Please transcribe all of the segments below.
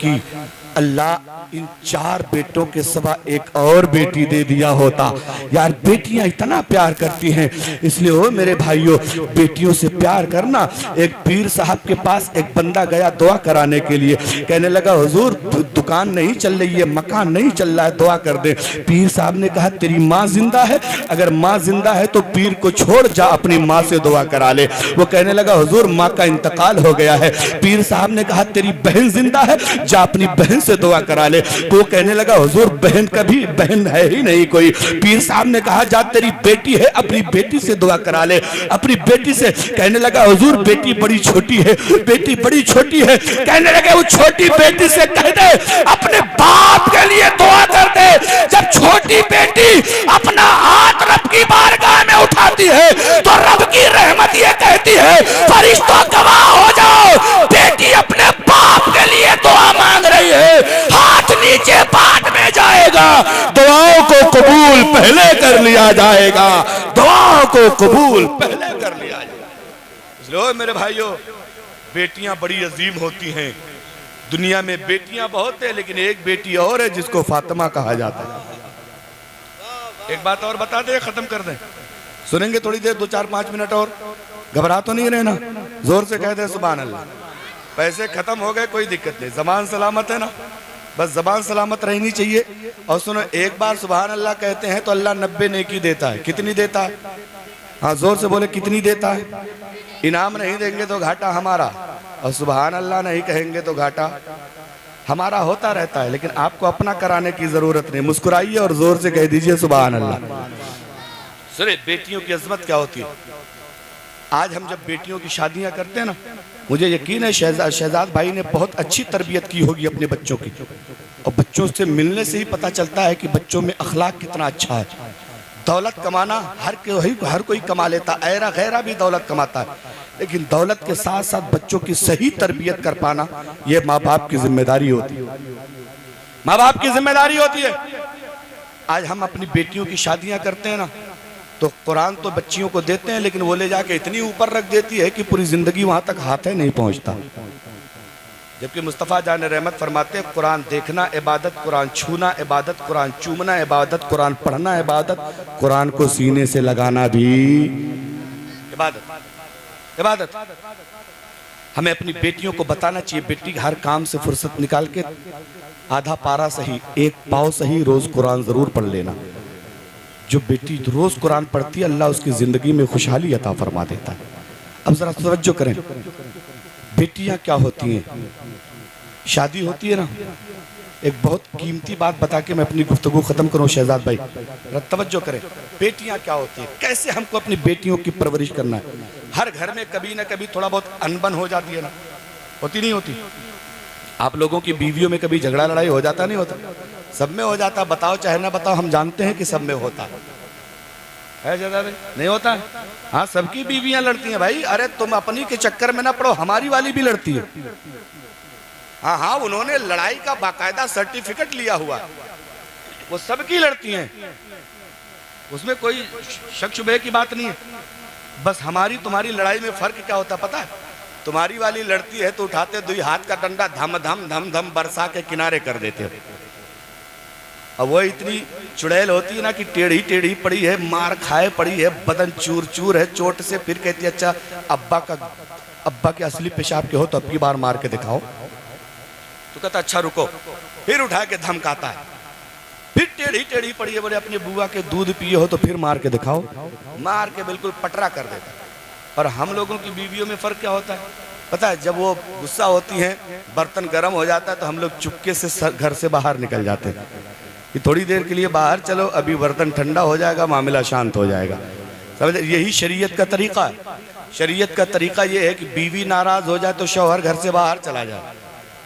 की, अल्लाह इन 4 बेटों के सिवा एक और बेटी दे दिया होता। यार बेटियां इतना प्यार करती हैं, इसलिए ओ मेरे भाइयों, बेटियों से प्यार करना। एक पीर साहब के पास एक बंदा गया दुआ कराने के लिए, कहने लगा हुजूर दुकान नहीं चल रही है, मकान नहीं चल रहा है, दुआ कर दे। पीर साहब ने कहा तेरी माँ जिंदा है? अगर माँ जिंदा है तो पीर को छोड़ जा, अपनी माँ से दुआ करा ले। वो कहने लगा हुजूर माँ का इंतकाल हो गया है। पीर साहब ने कहा तेरी बहन जिंदा है? जा अपनी बहन से दुआ करा ले। तो वो कहने लगा हुजूर बहन कभी बहन है ही नहीं कोई। पीर साहब ने कहा जा तेरी बेटी है, अपनी बेटी से दुआ करा ले, अपनी बेटी से। कहने लगा हुजूर बेटी बड़ी छोटी है, बेटी बड़ी छोटी है। कहने लगे वो छोटी बेटी से कह दे अपने बाप के लिए दुआ कर दे। जब छोटी बेटी अपना हाथ रब की बारगाह में उठाती है तो रब की रहमत ये कहती है फरिश्तों गवाह हो जाओ, बेटी अपने बाप के लिए दुआ मांग रही है। हाथ नीचे पाट में जाएगा, दुआओं को कबूल पहले कर लिया जाएगा, दुआओं को कबूल पहले कर लिया जाएगा। इसलिए मेरे भाइयों, बेटियां बड़ी अजीम होती हैं। दुनिया में बेटियां बहुत है, लेकिन एक बेटी और है जिसको फातिमा कहा जाता है। एक बात और बता दे, खत्म कर दें, सुनेंगे थोड़ी देर, 2-4-5 मिनट और। घबरा तो नहीं रहना, जोर से कह दे सुभान अल्लाह। पैसे खत्म हो गए कोई दिक्कत नहीं, जबान सलामत है ना, बस जबान सलामत रहनी चाहिए। और सुनो, एक बार सुभान अल्लाह कहते हैं तो अल्लाह 90 नेकी देता है। कितनी देता है? हाँ जोर से बोले, कितनी देता है? इनाम नहीं देंगे तो घाटा हमारा, और सुभान अल्लाह नहीं कहेंगे तो घाटा हमारा होता रहता है। लेकिन आपको अपना कराने की जरूरत नहीं, मुस्कुराइए और जोर से कह दीजिए सुभान अल्लाह। सुने, बेटियों की अजमत क्या होती है। आज हम जब बेटियों की शादियां करते हैं ना, मुझे यकीन है शहजाद भाई ने बहुत अच्छी तरबियत की होगी अपने बच्चों की, और बच्चों से मिलने से ही पता चलता है कि बच्चों में अखलाक कितना अच्छा है। दौलत कमाना हर कोई कमा लेता, ऐरा गैरा भी दौलत कमाता है, लेकिन दौलत के साथ साथ बच्चों की सही तरबियत कर पाना यह माँ बाप की जिम्मेदारी होती है। माँ बाप की जिम्मेदारी होती है। आज हम अपनी बेटियों की शादियां करते हैं ना, तो कुरान तो बच्चियों को देते हैं, लेकिन वो ले जाके इतनी ऊपर रख देती है कि पूरी जिंदगी वहां तक हाथ नहीं पहुंचता। जबकि मुस्तफ़ा जान रहमत फरमाते हैं कुरान देखना इबादत, कुरान छूना इबादत, कुरान चूमना इबादत, कुरान पढ़ना इबादत, कुरान को सीने से लगाना भी इबादत। इबादत हमें अपनी बेटियों को बताना चाहिए, बेटी हर काम से फुर्सत निकाल के आधा पारा सही, एक पाव सही रोज कुरान जरूर पढ़ लेना। जो बेटी रोज कुरान पढ़ती है अल्लाह उसकी जिंदगी में खुशहाली अता फरमा देता है। अब जरा तवज्जो करें, बेटियां क्या होती हैं। शादी होती है ना, एक बहुत कीमती बात बता के मैं अपनी गुफ्तगू खत्म करूं शहजाद भाई, तवज्जो करें। बेटियां क्या होती हैं, कैसे हमको अपनी बेटियों की परवरिश करना है। हर घर में कभी ना कभी थोड़ा बहुत अनबन हो जाती है ना, होती नहीं होती? आप लोगों की बीवियों में कभी झगड़ा लड़ाई हो जाता नहीं होता? सब में हो जाता, बताओ चाहे ना बताओ, हम जानते हैं कि सब में होता है ज्यादा नहीं होता। हाँ, सबकी बीवियां लड़ती हैं भाई। अरे तुम अपनी के चक्कर में ना पड़ो, हमारी वाली भी लड़ती है। हाँ हाँ, उन्होंने लड़ाई का बाकायदा सर्टिफिकेट लिया हुआ, वो सबकी लड़ती हैं, उसमें कोई शक शुबे की बात नहीं है। बस हमारी तुम्हारी लड़ाई में फर्क क्या होता पता है? तुम्हारी वाली लड़ती है तो उठाते 2 हाथ का डंडा धम धम धम धम बरसा के किनारे कर देते हो। अब वो इतनी चुड़ैल होती है ना कि टेढ़ी टेढ़ी पड़ी है, मार खाए पड़ी है, बदन चूर चूर है चोट से, फिर कहती है अच्छा अब्बा के असली पेशाब के हो तो अब की बार मार के दिखाओ। तो कहता अच्छा रुको, फिर उठा के धमकाता है, फिर टेढ़ी टेढ़ी पड़ी है, बोले अपनी बुआ के दूध पिए हो तो फिर मार के दिखाओ, मार के बिल्कुल पटरा कर देता है। और हम लोगों की बीवियों में फर्क क्या होता है पता है? जब वो गुस्सा होती हैं, बर्तन गर्म हो जाता है तो हम लोग चुपके से घर से बाहर निकल जाते हैं कि थोड़ी देर के लिए बाहर चलो, अभी बर्तन ठंडा हो जाएगा, मामला शांत हो जाएगा। समझ, यही शरीयत का तरीका है। शरीयत का तरीका ये है कि बीवी नाराज हो जाए तो शौहर घर से बाहर चला जाए,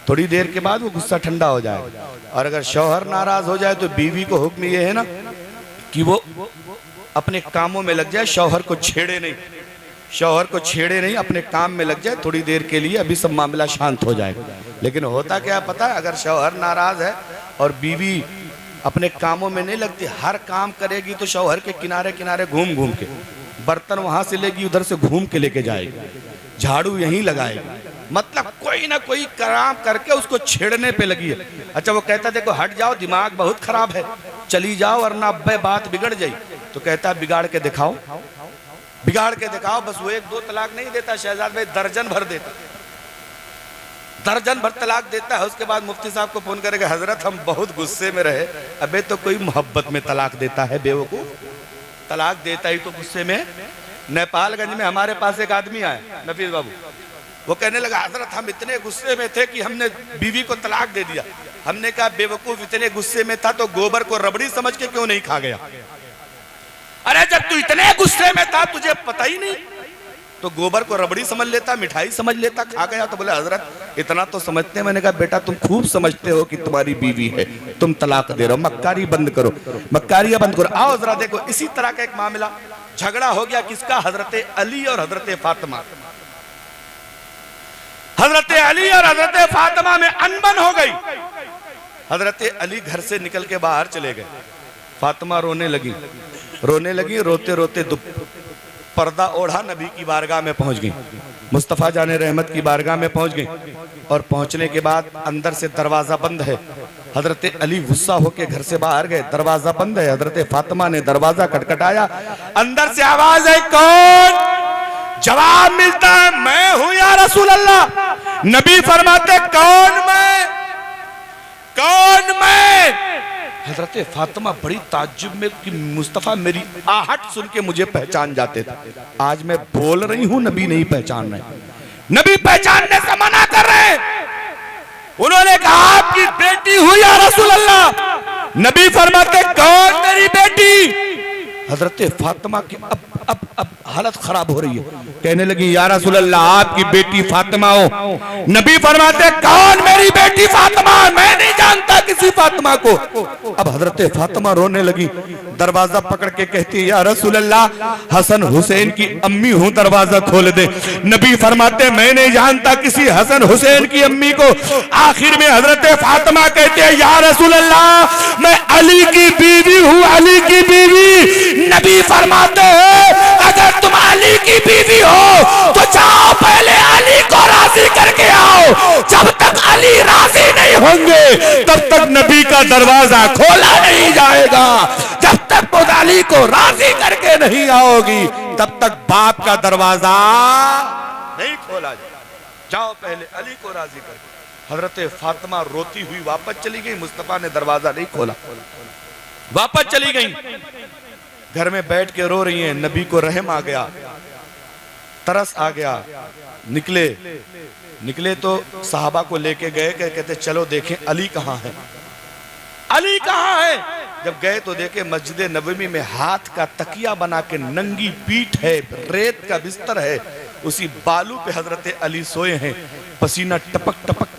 थोड़ी देर के बाद वो गुस्सा ठंडा हो जाए। और अगर शौहर नाराज हो जाए तो बीवी को हुक्म ये है ना कि वो अपने कामों में लग जाए, शौहर को छेड़े नहीं, शौहर को छेड़े नहीं, अपने काम में लग जाए थोड़ी देर के लिए, अभी सब मामला शांत हो जाएगा। लेकिन होता क्या पता है, अगर शौहर नाराज है और बीवी अपने कामों में नहीं लगती, हर काम करेगी तो शौहर के किनारे किनारे घूम घूम के, बर्तन वहां से लेगी उधर से घूम के लेके जाएगी, झाड़ू यहीं लगाएगी, मतलब कोई ना कोई काम करके उसको छेड़ने पे लगी है। अच्छा वो कहता देखो हट जाओ, दिमाग बहुत खराब है, चली जाओ वरना अब बात बिगड़ जाए। तो कहता बिगाड़ के दिखाओ, बिगाड़ के दिखाओ। बस वो 1-2 तलाक नहीं देता शहजाद भाई, दर्जन भर देता, दर्जन भर तलाक देता है। उसके बाद मुफ्ती साहब को फोन करेगा, हजरत हम बहुत गुस्से में रहे। अबे तो कोई मोहब्बत में तलाक देता है बेवकूफ, तलाक देता ही तो गुस्से में। नेपालगंज में हमारे पास एक आदमी आया नफीस बाबू, वो कहने लगा हजरत हम इतने गुस्से में थे कि हमने बीवी को तलाक दे दिया। हमने कहा बेवकूफ इतने गुस्से में था तो गोबर को रबड़ी समझ के क्यों नहीं खा गया? अरे जब तू इतने गुस्से में था तुझे पता ही नहीं तो गोबर को रबड़ी समझ लेता, मिठाई समझ लेता, खा गया। तो बोले हजरत इतना तो समझते हैं। मैंने कहा बेटा तुम खूब समझते हो कि तुम्हारी बीवी है, तुम तलाक दे रहे हो, मक्कारी बंद करो, मक्कारियां बंद करो। आओ जरा देखो इसी तरह का एक मामला, झगड़ा हो गया किसका? हजरत अली और हजरत फातिमा। हजरत अली और हजरत फातिमा में अनबन हो गई। हजरत अली घर से निकल के बाहर चले गए, फातिमा रोने लगी, रोने लगी, रोते रोते पर्दा ओढ़ा नबी की बारगाह में पहुंच गई, मुस्तफ़ा जाने रहमत की बारगाह में पहुंच गई। और पहुंचने के बाद अंदर से दरवाजा बंद है। हजरत अली गुस्सा होके घर से बाहर गए, दरवाजा बंद है। हजरत फातिमा ने दरवाजा खटखटाया, अंदर से आवाज है कौन? जवाब मिलता है मैं हूं या रसूल अल्लाह। नबी फरमाते कौन मैं, कौन मैं? हजरत फातिमा बड़ी ताज्जुब में कि मुस्तफ़ा मेरी आहट सुन के मुझे पहचान जाते थे, आज मैं बोल रही हूं नबी नहीं पहचान रहे, नबी पहचानने से मना कर रहे हैं। उन्होंने कहा आपकी बेटी हुई या रसूल अल्लाह। नबी फरमाते कौन मेरी बेटी? हजरत फातिमा की अब हालत खराब हो रही है, कहने लगी या रसूल अल्लाह आपकी बेटी फातिमा हो। नबी फरमाते कौन मेरी बेटी फातिमा? मैं नहीं जानता किसी फातिमा को। अब हजरत फातिमा रोने लगी, दरवाजा पकड़ के कहती है या रसूल अल्लाह हसन हुसैन की अम्मी हूं, दरवाजा खोल दे। नबी फरमाते मैं नहीं जानता किसी हसन हुसैन की अम्मी को। आखिर में हजरत फातिमा कहते हैं या रसूल अल्लाह मैं अली की बीवी हूं, अली की बीवी। नबी फरमाते हैं अगर तुम अली की बीवी हो तो जाओ पहले अली को राजी करके आओ। जब तक अली राजी नहीं होंगे तब तक नबी का दरवाजा खोला नहीं जाएगा। जब तक खुद अली को राजी करके नहीं आओगी तब तक बाप का दरवाजा नहीं खोला जाएगा। जाओ पहले अली को राजी करके। हजरत फातिमा रोती हुई वापस चली गई, मुस्तफा ने दरवाजा नहीं खोला, वापस चली गई। घर में बैठ के रो रही हैं। नबी को रहम आ गया, तरस आ गया। निकले तो साहबा को लेके गए, कहते चलो देखें अली कहाँ है, अली कहाँ है। जब गए तो देखे मस्जिद नबवी में हाथ का तकिया बना के नंगी पीठ है, रेत का बिस्तर है, उसी बालू पे हजरत अली सोए हैं। पसीना टपक टपक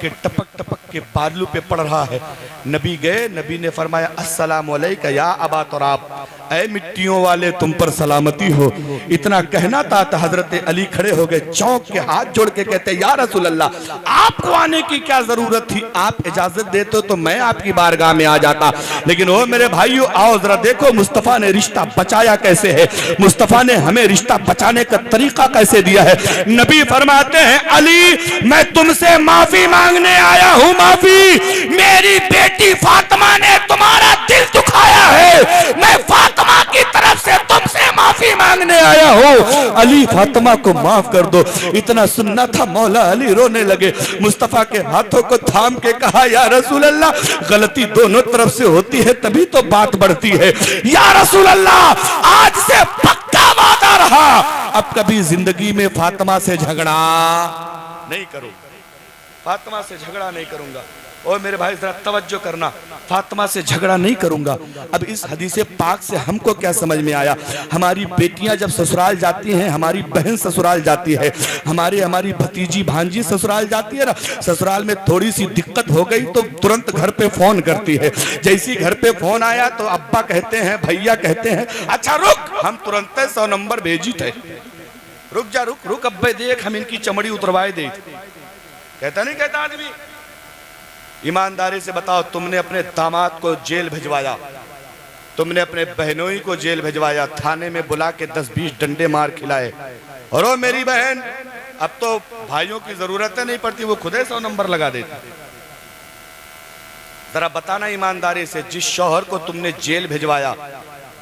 के बालू पे पड़ रहा है। नबी गए, नबी ने फरमाया अस्सलाम अलैका या अबा तुराब, ऐ मिट्टियों वाले तुम पर सलामती हो। इतना कहना था तो हजरत अली खड़े हो गए, चौंक के हाथ जोड़ के कहते या रसूल अल्लाह आपको आने की क्या जरूरत थी, आप इजाजत देते तो मैं आपकी बारगाह में आ जाता। लेकिन ओ मेरे भाइयों आओ जरा देखो मुस्तफा ने रिश्ता बचाया कैसे है, मुस्तफा ने हमें रिश्ता बचाने का तरीका कैसे दिया है। नबी फरमाते हैं अली मैं तुमसे माफी मांगने आया हूं, माफी। मेरी बेटी फातिमा ने तुम्हारा दिल दुखाया है, मैं फातिमा की तरफ से तुमसे माफी मांगने आया हूं। अली फातिमा को माफ कर दो। इतना सुनना था, मौला अली रोने लगे, मुस्तफा के हाथों को थाम के कहा या रसूल अल्लाह गलती दोनों तरफ से होती है तभी तो बात बढ़ती है। या रसूल अल्लाह आज से पक्का वादा रहा, अब कभी जिंदगी में फातिमा से झगड़ा नहीं करूं, फातिमा से झगड़ा नहीं करूंगा। और मेरे भाई जरा तवज्जो करना, फातिमा से झगड़ा नहीं करूंगा। अब इस हदीसे पाक से हमको क्या समझ में आया, हमारी बेटियां जब ससुराल जाती हैं, हमारी बहन ससुराल जाती है, हमारी भतीजी भांजी ससुराल जाती है ना, ससुराल में थोड़ी सी दिक्कत हो गई तो तुरंत घर पे फोन करती है। जैसी घर पे फोन आया तो अब्बा कहते हैं, भैया कहते हैं अच्छा रुक, हम तुरंत 100 नंबर भेजी थे, रुक जा रुक अब्बे देख हम इनकी चमड़ी उतरवाए दे। कहता नहीं कहता आदमी। ईमानदारी से बताओ, तुमने अपने दामाद को जेल भिजवाया, तुमने अपने बहनोई को जेल भिजवाया, थाने में बुला के 10-20 डंडे मार खिलाए, और ओ मेरी बहन अब तो भाइयों की जरूरत नहीं पड़ती, वो खुद 100 नंबर लगा देते। जरा बताना ईमानदारी से, जिस शौहर को तुमने जेल भिजवाया,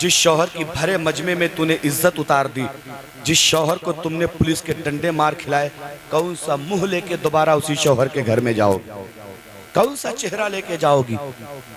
जिस शौहर की भरे मजमे में तूने इज्जत उतार दी, जिस शौहर को तुमने पुलिस के डंडे मार खिलाए, कौन सा मुंह लेके दोबारा उसी शौहर के घर में जाओ? कौन सा चेहरा लेके जाओगी?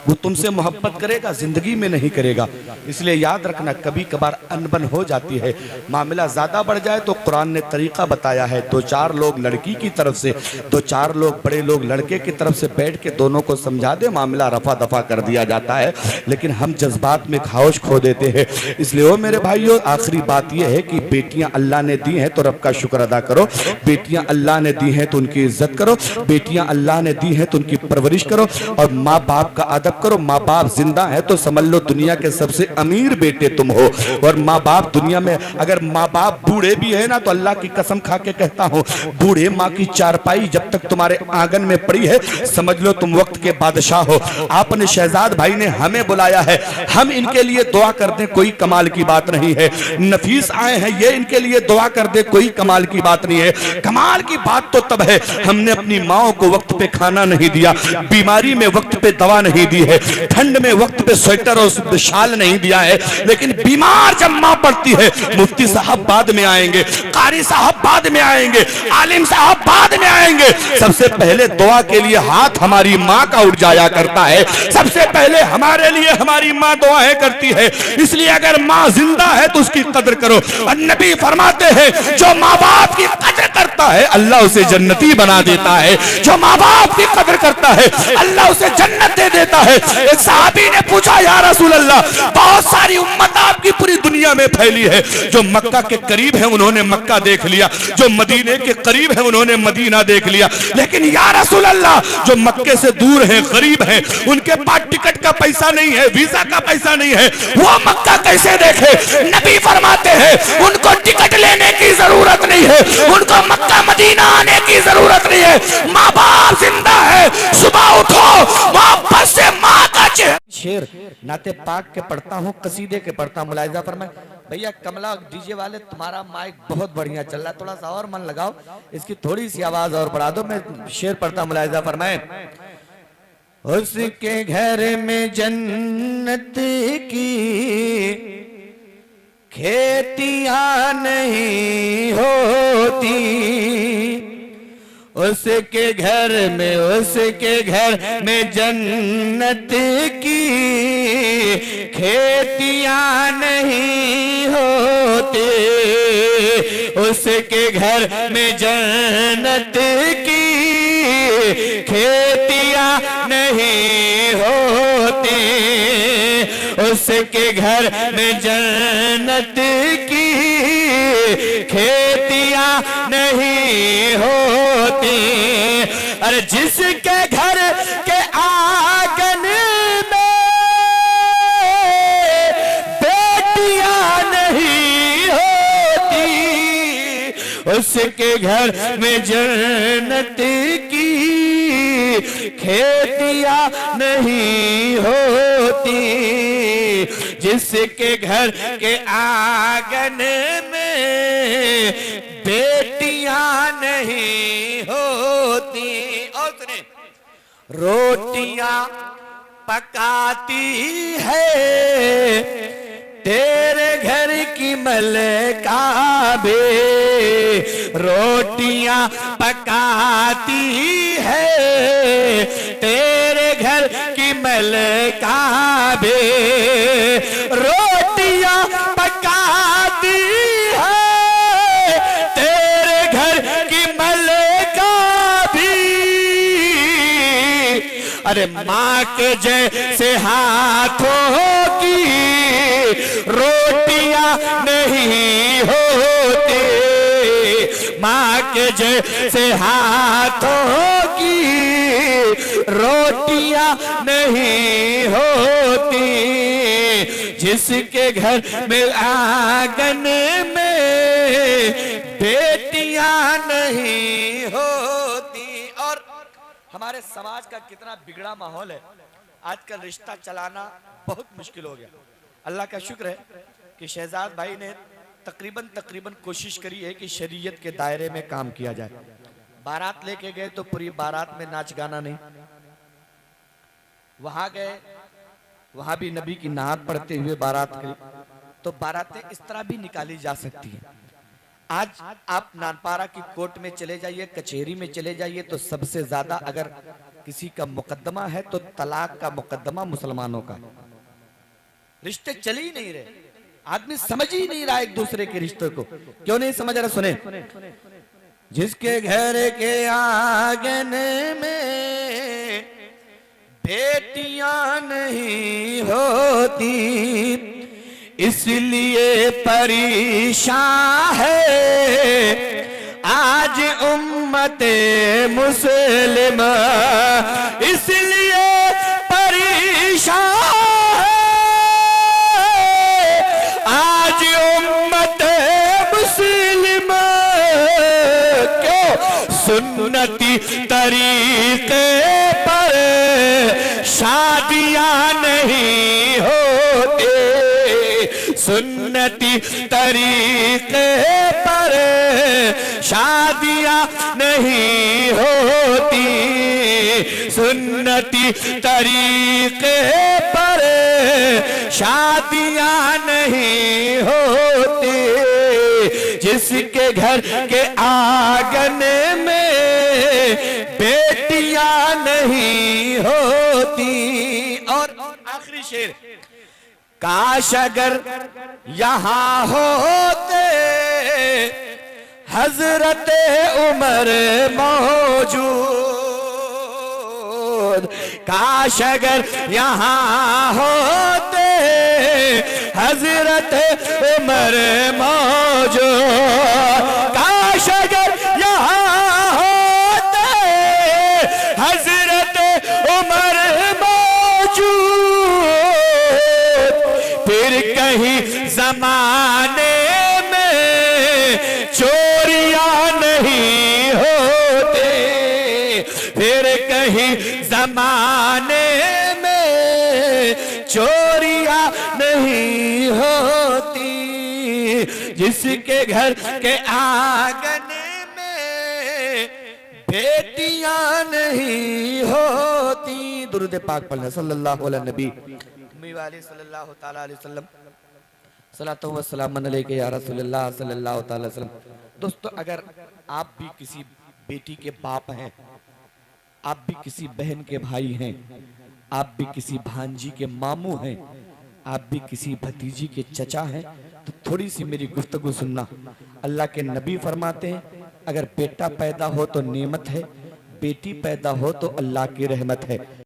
वो तुमसे मोहब्बत करेगा? जिंदगी में नहीं करेगा। इसलिए याद रखना, कभी कभार अनबन हो जाती है, मामला ज्यादा बढ़ जाए तो कुरान ने तरीका बताया है, 2-4 लोग लड़की की तरफ से, 2-4 लोग बड़े लोग लड़के की तरफ से बैठ के दोनों को समझा दे, मामला रफा दफा कर दिया जाता है। लेकिन हम जज्बात में खाओश खो देते हैं। इसलिए वो मेरे भाइयों, आखिरी बात यह है कि बेटियां अल्लाह ने दी हैं तो रब का शुक्र अदा करो, बेटियां अल्लाह ने दी हैं तो उनकी इज्जत करो, बेटियां अल्लाह ने दी हैं तो उनकी परवरिश करो, और माँ बाप का अदब करो। माँ बाप जिंदा है तो समझ लो दुनिया के सबसे अमीर बेटे तुम हो। और माँ बाप दुनिया में अगर माँ बाप बूढ़े भी है ना, तो अल्लाह की कसम खा के कहता हूँ, बूढ़े माँ की चारपाई जब तक तुम्हारे आंगन में पड़ी है, समझ लो तुम वक्त के बादशाह हो। आपने शहजाद भाई ने हमें बुलाया है, हम इनके लिए दुआ कर दें, कोई कमाल की बात नहीं है। नफीस आए हैं, ये इनके लिए दुआ कर दे, कोई कमाल की बात नहीं है। कमाल की बात तो तब है, हमने अपनी माओ को वक्त पे खाना नहीं दिया, बीमारी में वक्त पे दवा नहीं दी है, ठंड में वक्त पे स्वेटर और शाल नहीं दिया है। लेकिन बीमार जब मां पड़ती है, मुफ्ती साहब बाद में आएंगे, कारी साहब बाद में आएंगे, आलिम साहब बाद में आएंगे, सबसे पहले दुआ के लिए हाथ हमारी मां का उठ जाया करता है। सबसे पहले हमारे लिए हमारी मां दुआएं करती है। इसलिए अगर मां जिंदा है तो उसकी कदर करो। और नबी फरमाते हैं, जो माँ बाप की कदर करता है अल्लाह उसे जन्नती बना देता है। जो माँ बाप की कदर करता है अल्लाह उसे जन्नत दे देता है। एक सहाबी ने पूछा, या रसूल अल्लाह, बहुत सारी उम्मत आपकी पूरी दुनिया में फैली है, जो मक्का के करीब है उन्होंने मक्का देख लिया, जो मदीने के करीब है उन्होंने मदीना देख लिया, लेकिन या रसूल अल्लाह, जो मक्के से दूर है, गरीब है, उनके पास टिकट का पैसा नहीं है, वीजा का पैसा नहीं है, वो मक्का कैसे देखे? नबी फरमाते हैं, उनको टिकट लेने की जरूरत नहीं है, उनको मक्का मदीना आने की जरूरत नहीं है। माँ बाप जिंदा है, सुबह उठो, वापस से माँ का शेर नाते पाक के पढ़ता हूँ, कसीदे के पढ़ता हूँ। मुलाहिजा फरमाए भैया, कमला डीजे वाले तुम्हारा माइक बहुत बढ़िया चल रहा है, थोड़ा सा और मन लगाओ, इसकी थोड़ी सी आवाज और बढ़ा दो। मैं शेर पढ़ता हूँ, मुलाहिजा फरमाए। उसके घर में जन्नत की खेतियां नहीं होती, उसके घर में जन्नत की खेतियां नहीं होती, उसके घर में जन्नत की खेतियां नहीं होती, उसके घर में जन्नत की खेतियां नहीं होती। अरे जिसके घर के आंगन में बेटियां नहीं होती, उसके घर में जन्नत की खेतियां नहीं होती, जिसके घर के आंगन में बेटियां नहीं होती। और सुने, रोटियां पकाती है तेरे घर की मलका बे, रोटियां पकाती है तेरे घर की मलका बे, रोटियां पकाती है तेरे घर की मलका भी। अरे माँ के जैसे हाथों की रोटियां नहीं होती, माँ के जैसे हाथों की रोटियां नहीं होती, जिसके घर में आंगन में बेटियां नहीं होती। और हमारे समाज का कितना बिगड़ा माहौल है, आजकल रिश्ता चलाना बहुत मुश्किल हो गया। अल्लाह का शुक्र है कि शहजाद भाई ने तकरीबन कोशिश करी है कि शरीयत के दायरे में काम किया जाए। बारात लेके गए तो पूरी बारात में नाच गाना नहीं, वहां गए वहां भी नबी की नात पढ़ते हुए बारात गई, तो बारातें इस तरह भी निकाली जा सकती है। आज आप नानपारा की कोर्ट में चले जाइए, कचहरी में चले जाइए, तो सबसे ज्यादा अगर किसी का मुकदमा है तो तलाक का मुकदमा मुसलमानों का। रिश्ते चल ही नहीं रहे, आदमी समझ ही नहीं रहा एक दूसरे के रिश्ते को। क्यों नहीं समझ रहा? सुने, जिसके घर के आंगन में बेटियां नहीं होती इसलिए परेशान है आज उम्मते मुस्लिम, इसलिए परेशान है आज उम्मते मुस्लिम। क्यों? सुन्नती तरीके पर शादियां नहीं होती, सुन्नती तरीके पर शादियां नहीं होती, सुन्नती तरीके पर शादियां नहीं होती। जिसके घर के आंगन में बेटियां नहीं होती। और आखिरी शेर, काश अगर यहां होते हजरत उमर मौजूद, काश अगर यहां होते हजरत उमर मौजूद, काश अगर यहां होते हजरत उमर फिर कहीं जमाने में चोरियां नहीं होते, फिर कहीं जमाने में चोरियां नहीं होती। जिसके घर के आंगन में बेटियां नहीं होती। दुरूद पाक पढ़ना सल्लल्लाहु अलैहि नबी सल्लल्लाहु ताला अलैहि वसल्लम, सलातो व सलाम अलैका या रसूलल्लाह सल्लल्लाहु ताला अलैहि वसल्लम। दोस्तों, अगर आप भी किसी बेटी के बाप हैं, आप भी किसी बहन के भाई हैं, आप भी किसी भांजी के मामू हैं, आप भी किसी भतीजी के चचा हैं, तो थोड़ी सी मेरी गुफ्तगू सुनना। अल्लाह के नबी फरमाते हैं, अगर बेटा पैदा हो तो नेमत है, बेटी पैदा हो तो अल्लाह की रहमत है।